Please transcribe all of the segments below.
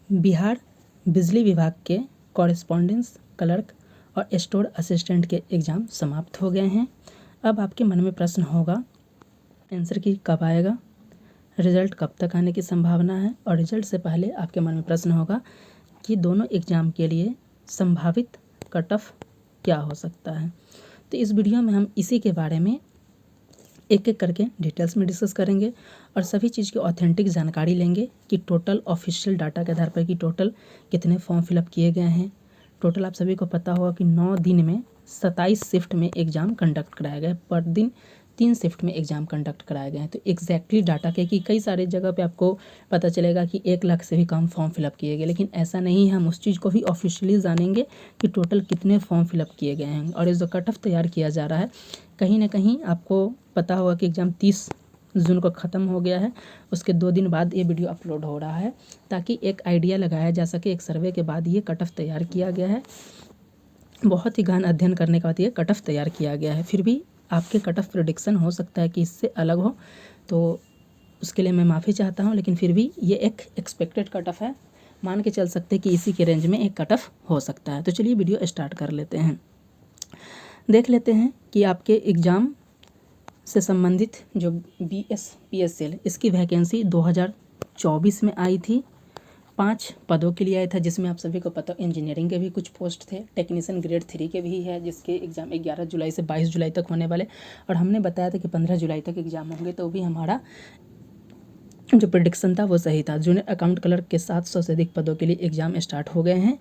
बिहार बिजली विभाग के कॉरेस्पॉन्डेंस क्लर्क और स्टोर असिस्टेंट के एग्ज़ाम समाप्त हो गए हैं। अब आपके मन में प्रश्न होगा आंसर की कब आएगा, रिज़ल्ट कब तक आने की संभावना है, और रिज़ल्ट से पहले आपके मन में प्रश्न होगा कि दोनों एग्ज़ाम के लिए संभावित कट ऑफ क्या हो सकता है। तो इस वीडियो में हम इसी के बारे में एक एक करके डिटेल्स में डिस्कस करेंगे और सभी चीज़ की ऑथेंटिक जानकारी लेंगे कि टोटल ऑफिशियल डाटा के आधार पर कि टोटल कितने फॉर्म फिलअप किए गए हैं। टोटल आप सभी को पता होगा कि 9 दिन में 27 शिफ्ट में एग्ज़ाम कंडक्ट कराए गए, पर दिन 3 शिफ्ट में एग्ज़ाम कंडक्ट कराए गए हैं। तो एग्जैक्टली डाटा के कि कई सारे जगह पे आपको पता चलेगा कि 1 लाख से भी कम फॉर्म फिलअप किए गए, लेकिन ऐसा नहीं है। हम उस चीज़ को भी ऑफिशियली जानेंगे कि टोटल कितने फॉर्म फिलअप किए गए हैं। और ये जो कट ऑफ तैयार किया जा रहा है, कहीं ना कहीं आपको पता होगा कि एग्ज़ाम 30 जून को ख़त्म हो गया है, उसके 2 दिन बाद ये वीडियो अपलोड हो रहा है ताकि एक आइडिया लगाया जा सके। एक सर्वे के बाद ये कट ऑफ तैयार किया गया है, बहुत ही गहन अध्ययन करने के बाद ये कट ऑफ तैयार किया गया है। फिर भी आपके कट ऑफ प्रेडिक्शन हो सकता है कि इससे अलग हो, तो उसके लिए मैं माफ़ी चाहता हूँ, लेकिन फिर भी ये एक एक्सपेक्टेड कट ऑफ है। मान के चल सकते हैं कि इसी के रेंज में एक कट ऑफ हो सकता है। तो चलिए वीडियो स्टार्ट कर लेते हैं। देख लेते हैं कि आपके एग्ज़ाम से संबंधित जो BSPSL इसकी वैकेंसी 2024 में आई थी। 5 पदों के लिए आया था, जिसमें आप सभी को पता इंजीनियरिंग के भी कुछ पोस्ट थे, टेक्नीशियन ग्रेड 3 के भी है, जिसके एग्ज़ाम 11 जुलाई से 22 जुलाई तक होने वाले। और हमने बताया था कि 15 जुलाई तक एग्ज़ाम होंगे, तो भी हमारा जो प्रेडिक्शन था वो सही था। जूनियर अकाउंट क्लर्क के 700 से अधिक पदों के लिए एग्ज़ाम स्टार्ट हो गए हैं।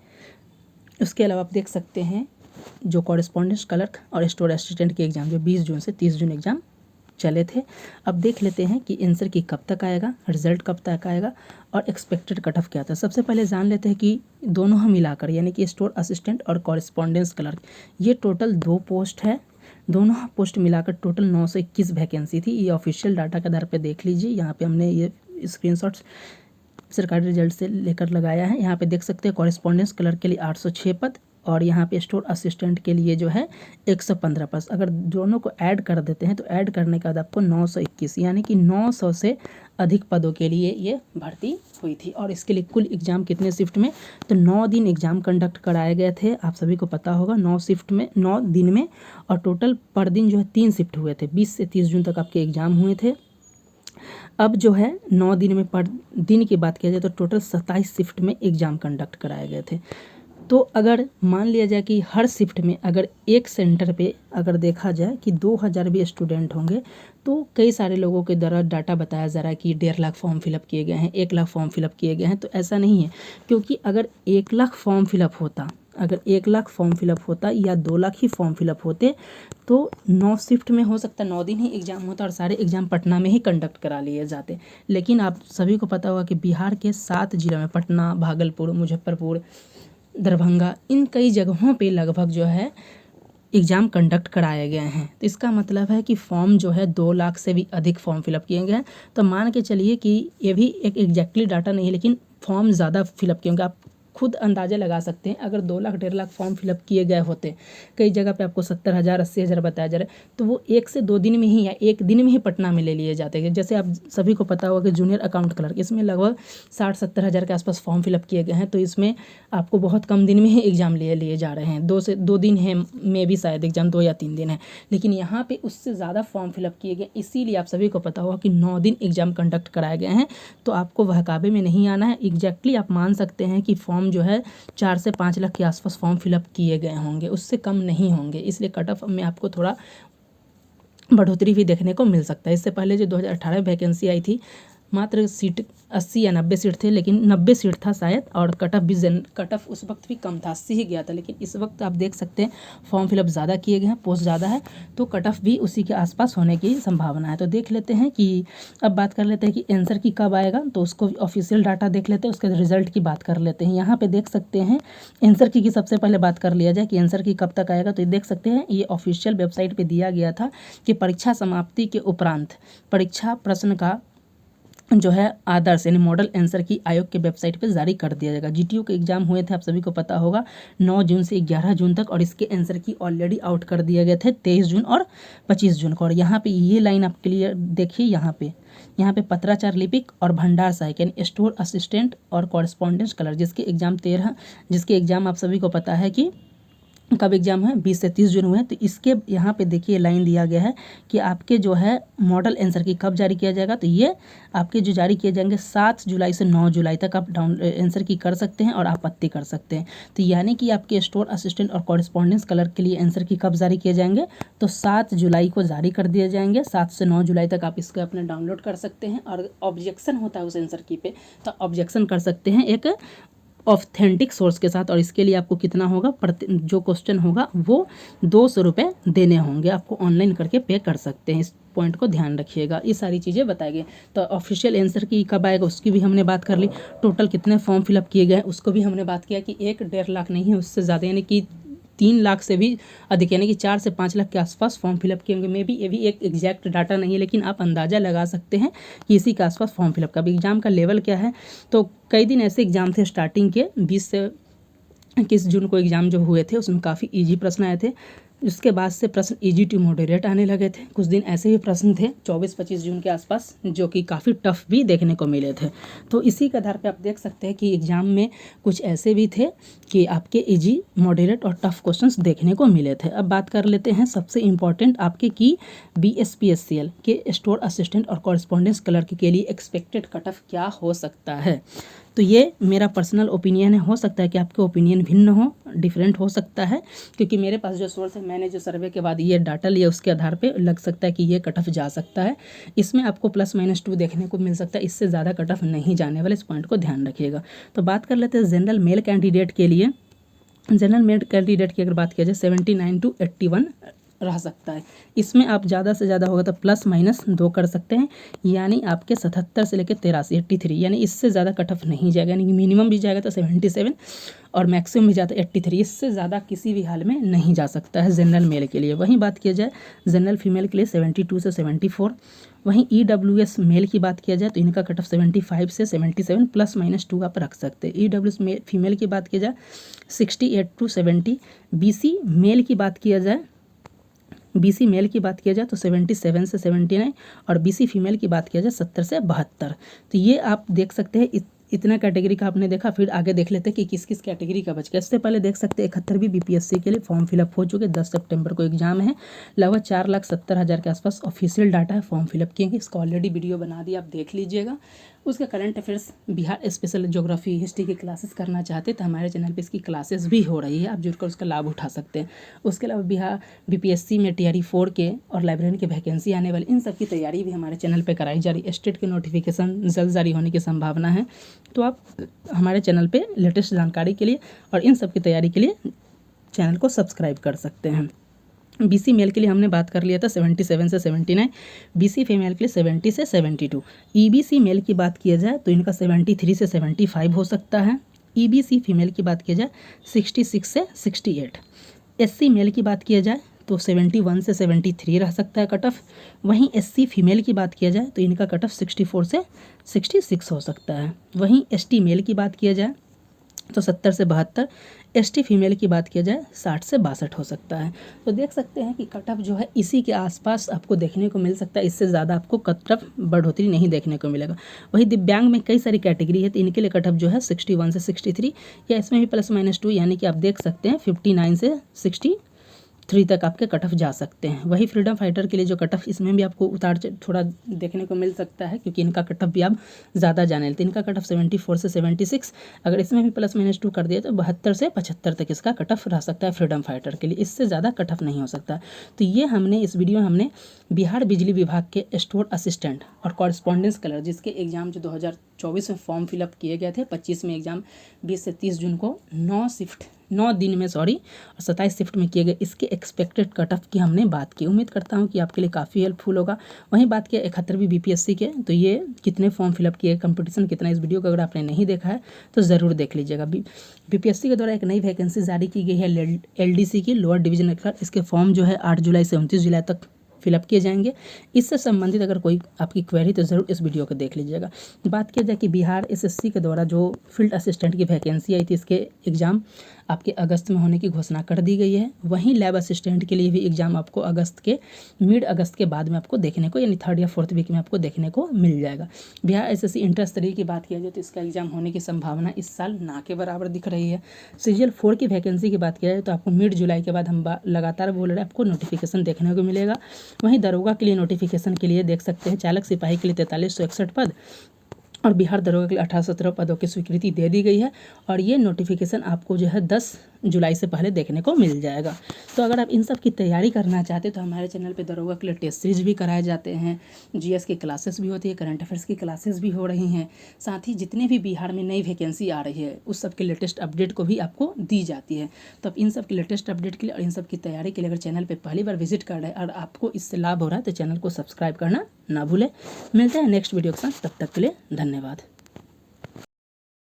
उसके अलावा आप देख सकते हैं जो कॉरेस्पॉन्डेंस क्लर्क और स्टोर असिस्टेंट के एग्ज़ाम जो 20 जून से 30 जून एग्ज़ाम चले थे। अब देख लेते हैं कि आंसर की कब तक आएगा, रिजल्ट कब तक आएगा और एक्सपेक्टेड कट ऑफ क्या था। सबसे पहले जान लेते हैं कि दोनों हम मिलाकर यानी कि स्टोर असिस्टेंट और कॉरेस्पॉन्डेंस क्लर्क, ये टोटल 2 पोस्ट है। दोनों पोस्ट मिलाकर टोटल 921 वैकेंसी थी। ये ऑफिशियल डाटा के आधार पर देख लीजिए। यहाँ पे हमने ये स्क्रीनशॉट्स सरकारी रिजल्ट से लेकर लगाया है। यहाँ पे देख सकते हैं कॉरेस्पॉन्डेंस क्लर्क के लिए 806 पद और यहाँ पे स्टोर असिस्टेंट के लिए जो है 115 पद। अगर दोनों को ऐड कर देते हैं तो ऐड करने के बाद आपको 921 यानी कि 900 से अधिक पदों के लिए ये भर्ती हुई थी। और इसके लिए कुल एग्ज़ाम कितने शिफ्ट में, तो 9 दिन एग्ज़ाम कंडक्ट कराए गए थे। आप सभी को पता होगा 9 शिफ्ट में 9 दिन में, और टोटल पर दिन जो है 3 शिफ्ट हुए थे। 20 से 30 जून तक आपके एग्ज़ाम हुए थे। अब जो है 9 दिन में पर दिन की बात किया जाए तो टोटल 27 शिफ्ट में एग्ज़ाम कंडक्ट कराए गए थे। तो अगर मान लिया जाए कि हर शिफ्ट में अगर एक सेंटर पे अगर देखा जाए कि 2000 भी स्टूडेंट होंगे, तो कई सारे लोगों के द्वारा डाटा बताया जा रहा है कि 1.5 लाख फॉर्म फिलअप किए गए हैं, 1 लाख फॉर्म फिलअप किए गए हैं। तो ऐसा नहीं है, क्योंकि अगर 1 लाख फॉर्म फिलअप होता, अगर 1 लाख फॉर्म फिलअप होता या 2 लाख ही फॉर्म फिलअप होते तो 9 शिफ्ट में हो सकता है 9 दिन ही एग्ज़ाम होता और सारे एग्ज़ाम पटना में ही कंडक्ट करा लिए जाते। लेकिन आप सभी को पता होगा कि बिहार के 7 जिलों में पटना, भागलपुर, मुजफ्फरपुर, दरभंगा, इन कई जगहों पे लगभग जो है एग्ज़ाम कंडक्ट कराए गए हैं। तो इसका मतलब है कि फॉर्म जो है 2 लाख से भी अधिक फॉर्म फिलअप किए गए हैं। तो मान के चलिए कि ये भी एक एग्जैक्टली डाटा नहीं है, लेकिन फॉर्म ज़्यादा फिलअप किए होंगे। आप खुद अंदाज़ा लगा सकते हैं, अगर 2 लाख 1.5 लाख फॉर्म फिलअप किए गए होते, कई जगह पे आपको 70,000 80,000 बताया जा रहा है, तो वो 1 से 2 दिन में ही या 1 दिन में ही पटना में ले लिए जाते हैं। जैसे आप सभी को पता होगा कि जूनियर अकाउंट क्लर्क, इसमें लगभग 60-70 हज़ार के आसपास फॉर्म फिलअप किए गए हैं। तो इसमें आपको बहुत कम दिन में ही एग्ज़ाम लिए जा रहे हैं। 2 दिन है, में भी शायद एग्ज़ाम 2 या 3 दिन है, लेकिन यहाँ पे उससे ज़्यादा फॉर्म फिलअप किए गए। इसीलिए आप सभी को पता होगा कि 9 दिन एग्ज़ाम कंडक्ट कराए गए हैं। तो आपको बहकावे में नहीं आना है। एग्जैक्टली आप मान सकते हैं कि फॉर्म जो है 4 से 5 लाख के आसपास फॉर्म फिलअप किए गए होंगे, उससे कम नहीं होंगे। इसलिए कट ऑफ में आपको थोड़ा बढ़ोतरी भी देखने को मिल सकता है। इससे पहले जो 2018 वैकेंसी आई थी, मात्र सीट 80 या 90 सीट थे, लेकिन 90 सीट था शायद, और कट ऑफ उस वक्त भी कम था, 80 ही गया था। लेकिन इस वक्त आप देख सकते हैं फॉर्म फिलअप ज़्यादा किए गए हैं, पोस्ट ज़्यादा है, तो कट ऑफ भी उसी के आसपास होने की संभावना है। तो देख लेते हैं कि अब बात कर लेते हैं कि आंसर की कब आएगा, तो उसको ऑफिशियल डाटा देख लेते हैं, उसके रिजल्ट की बात कर लेते हैं। यहाँ पे देख सकते हैं आंसर की सबसे पहले बात कर लिया जाए कि आंसर की कब तक आएगा। तो ये देख सकते हैं ये ऑफिशियल वेबसाइट पर दिया गया था कि परीक्षा समाप्ति के उपरांत परीक्षा प्रश्न का जो है आदर्श यानी मॉडल आंसर की आयोग के वेबसाइट पे जारी कर दिया जाएगा। जीटीयू के एग्जाम हुए थे, आप सभी को पता होगा, 9 जून से 11 जून तक, और इसके आंसर की ऑलरेडी आउट कर दिए गए थे 23 जून और 25 जून को। और यहाँ पे ये लाइन आप क्लियर देखिए, यहाँ पे पत्राचार लिपिक और भंडार सहायक यानी स्टोर असिस्टेंट और कॉरेस्पॉन्डेंस कलर, जिसके एग्जाम आप सभी को पता है कि कब एग्जाम है, 20 से 30 जून हुए हैं। तो इसके यहाँ पे देखिए लाइन दिया गया है कि आपके जो है मॉडल आंसर की कब जारी किया जाएगा। तो ये आपके जो जारी किए जाएंगे 7 जुलाई से 9 जुलाई तक आप डाउन आंसर की कर सकते हैं और आपत्ति कर सकते हैं। तो यानी कि आपके स्टोर असिस्टेंट और कॉरेस्पॉन्डेंस कलर के लिए आंसर की कब जारी किए जाएंगे, तो 7 जुलाई को जारी कर दिए जाएंगे। 7 से 9 जुलाई तक आप इसको अपने डाउनलोड कर सकते हैं। और ऑब्जेक्शन होता है उस आंसर की पे, तो ऑब्जेक्शन कर सकते हैं एक ऑथेंटिक सोर्स के साथ। और इसके लिए आपको कितना होगा, जो क्वेश्चन होगा वो 200 रुपये देने होंगे, आपको ऑनलाइन करके पे कर सकते हैं। इस पॉइंट को ध्यान रखिएगा, ये सारी चीज़ें बताई गई। तो ऑफिशियल आंसर की कब आएगा उसकी भी हमने बात कर ली। टोटल कितने फॉर्म फिलअप किए गए उसको भी हमने बात किया कि 1-1.5 लाख नहीं है, उससे ज़्यादा यानी कि 3 लाख से भी अधिक यानी कि 4 से 5 लाख के आसपास फॉर्म फिलअप किए होंगे। मे बी ये भी एक एग्जैक्ट डाटा नहीं है, लेकिन आप अंदाज़ा लगा सकते हैं कि इसी के आसपास फॉर्म फिलअप का। एग्जाम का लेवल क्या है, तो कई दिन ऐसे एग्जाम थे स्टार्टिंग के 20 से 21 जून को एग्ज़ाम जो हुए थे उसमें काफ़ी ईजी प्रश्न आए थे। उसके बाद से प्रश्न ईजी टू मॉडरेट आने लगे थे। कुछ दिन ऐसे ही प्रश्न थे 24-25 जून के आसपास जो कि काफ़ी टफ भी देखने को मिले थे। तो इसी के आधार पे आप देख सकते हैं कि एग्ज़ाम में कुछ ऐसे भी थे कि आपके ईजी, मॉडरेट और टफ क्वेश्चंस देखने को मिले थे। अब बात कर लेते हैं सबसे इम्पॉर्टेंट आपके की BSPSCL के स्टोर असिस्टेंट और कॉरेस्पॉन्डेंस क्लर्क के लिए एक्सपेक्टेड कट ऑफ क्या हो सकता है। तो ये मेरा पर्सनल ओपिनियन है, हो सकता है कि आपके ओपिनियन भिन्न हो, डिफरेंट हो सकता है, क्योंकि मेरे पास जो सोर्स है, मैंने जो सर्वे के बाद ये डाटा लिया उसके आधार पे लग सकता है कि ये कट ऑफ जा सकता है। इसमें आपको +-2 देखने को मिल सकता है, इससे ज़्यादा कट ऑफ नहीं जाने वाले, इस पॉइंट को ध्यान रखिएगा। तो बात कर लेते हैं जनरल मेल कैंडिडेट के लिए। जनरल मेल कैंडिडेट की अगर बात किया जाए 79 to 81 रह सकता है। इसमें आप ज़्यादा से ज़्यादा होगा तो +-2 कर सकते हैं, यानी आपके 77 से लेकर 83 83, यानी इससे ज़्यादा कट ऑफ नहीं जाएगा। यानी कि मिनिमम भी जाएगा तो 77 और मैक्सिमम भी जाता है 83, इससे ज़्यादा किसी भी हाल में नहीं जा सकता है जनरल मेल के लिए। वहीं बात किया जाए जनरल फीमेल के लिए 72 से 74। वहीं EWS मेल की बात किया जाए तो इनका कट ऑफ 75 से 77, +-2 आप रख सकते हैं। EWS फीमेल की बात किया जाए 68 to 70। BC मेल की बात किया जाए तो 77 से 79, और BC फीमेल की बात किया जाए 70 से 72। तो ये आप देख सकते हैं, इतना कैटेगरी का आपने देखा। फिर आगे देख लेते हैं कि किस किस कैटेगरी का बच गया। इससे पहले देख सकते हैं 71वीं BPSC के लिए फॉर्म फिलअप हो चुके, 10 सितंबर को एग्जाम है। लगभग 4,70,000 के आसपास ऑफिशियल डाटा है, फॉर्म फिलअप किए। इसका ऑलरेडी वीडियो बना दिया, आप देख लीजिएगा। उसके current affairs, Bihar special geography, history की क्लासेस करना चाहते हैं तो हमारे चैनल पे इसकी क्लासेस भी हो रही है, आप जुड़कर उसका लाभ उठा सकते हैं। उसके अलावा बिहार BPSC में TRE 4 के और लाइब्रेरियन की वैकेंसी आने वाली, इन सब की तैयारी भी हमारे चैनल पे कराई जा रही है। स्टेट के नोटिफिकेशन जल्द जारी होने की संभावना है, तो आप हमारे चैनल पे लेटेस्ट जानकारी के लिए और इन सब की तैयारी के लिए चैनल को सब्सक्राइब कर सकते हैं। BC मेल के लिए हमने बात कर लिया था 77 से 79, BC फीमेल के लिए 70 से 72। EBC मेल की बात किया जाए तो इनका 73 से 75 हो सकता है। EBC फीमेल की बात किया जाए 66 से 68। SC मेल की बात किया जाए तो 71 से 73 रह सकता है कट ऑफ। वहीं SC फीमेल की बात किया जाए तो इनका कट ऑफ 64 से 66 हो सकता है। वहीं ST मेल की बात किया जाए तो 70 से 72। ST फीमेल की बात किया जाए 60 से 62 हो सकता है। तो देख सकते हैं कि कट ऑफ जो है इसी के आसपास आपको देखने को मिल सकता है, इससे ज़्यादा आपको कट ऑफ बढ़ोतरी नहीं देखने को मिलेगा। वही दिव्यांग में कई सारी कैटेगरी है, तो इनके लिए कट ऑफ जो है 61 से 63, या इसमें भी +-2, यानी कि आप देख सकते हैं 59 से 63 तक आपके कट ऑफ जा सकते हैं। वही फ्रीडम फाइटर के लिए जो कट ऑफ, इसमें भी आपको उतार थोड़ा देखने को मिल सकता है, क्योंकि इनका कट ऑफ भी आप ज़्यादा जाने लेते हैं। इनका कट ऑफ 74 से 76, अगर इसमें भी +-2 कर दिया तो 72 से 75 तक इसका कट ऑफ रह सकता है फ्रीडम फाइटर के लिए, इससे ज़्यादा कट ऑफ नहीं हो सकता। तो ये हमने इस वीडियो में हमने बिहार बिजली विभाग के स्टोर असिस्टेंट और कॉरेस्पॉन्डेंस क्लर्क, जिसके एग्जाम जो 2024 में फॉर्म फिलअप किए गए थे, 25 में एग्जाम 20 से 30 जून को 9 दिन में और 27 शिफ्ट में किए गए, इसके एक्सपेक्टेड कट ऑफ की हमने बात की। उम्मीद करता हूं कि आपके लिए काफ़ी हेल्पफुल होगा। वहीं बात किया 71वीं BPSC के, तो ये कितने फॉर्म फिलअप किए, कंपटीशन कितना, इस वीडियो को अगर आपने नहीं देखा है तो ज़रूर देख लीजिएगा। BPSC के द्वारा एक नई वैकेंसी जारी की गई है LDC की, लोअर डिवीजन क्लर्क। इसके फॉर्म जो है 8 जुलाई से 29 जुलाई तक फिलअप किए जाएंगे। इससे संबंधित अगर कोई आपकी क्वेरी तो ज़रूर इस वीडियो को देख लीजिएगा। बात किया जाए कि बिहार एसएससी के द्वारा जो फील्ड असिस्टेंट की वैकेंसी आई थी, इसके एग्ज़ाम आपके अगस्त में होने की घोषणा कर दी गई है। वहीं लैब असिस्टेंट के लिए भी एग्ज़ाम आपको मिड अगस्त के बाद में आपको देखने को, यानी 3rd या 4th वीक में आपको देखने को मिल जाएगा। बिहार एसएससी इंटर स्तरीय की बात किया जाए तो इसका एग्ज़ाम होने की संभावना इस साल ना के बराबर दिख रही है। सीजीएल 4 की वैकेंसी की बात किया जाए तो आपको मिड जुलाई के बाद हम लगातार बोल रहे हैं आपको नोटिफिकेशन देखने को मिलेगा। वहीं दरोगा के लिए नोटिफिकेशन के लिए देख सकते हैं चालक सिपाही के लिए 4361 पद और बिहार दरोगा के लिए 1817 पदों की स्वीकृति दे दी गई है। और ये नोटिफिकेशन आपको जो है 10 जुलाई से पहले देखने को मिल जाएगा। तो अगर आप इन सब की तैयारी करना चाहते हैं तो हमारे चैनल पे दरोगा के लिए टेस्ट सीरीज भी कराए जाते हैं, जीएस की क्लासेस भी होती है, करंट अफेयर्स की क्लासेस भी हो रही हैं। साथ ही जितने भी बिहार में नई वैकेंसी आ रही है उस सब के लेटेस्ट अपडेट को भी आपको दी जाती है। तो आप इन सब के लेटेस्ट अपडेट के लिए और इन सब की तैयारी के लिए अगर चैनल पर पहली बार विजिट कर रहे हैं और आपको इससे लाभ हो रहा है तो चैनल को सब्सक्राइब करना ना भूलें। मिलते हैं नेक्स्ट वीडियो के साथ, तब तक के लिए धन्यवाद।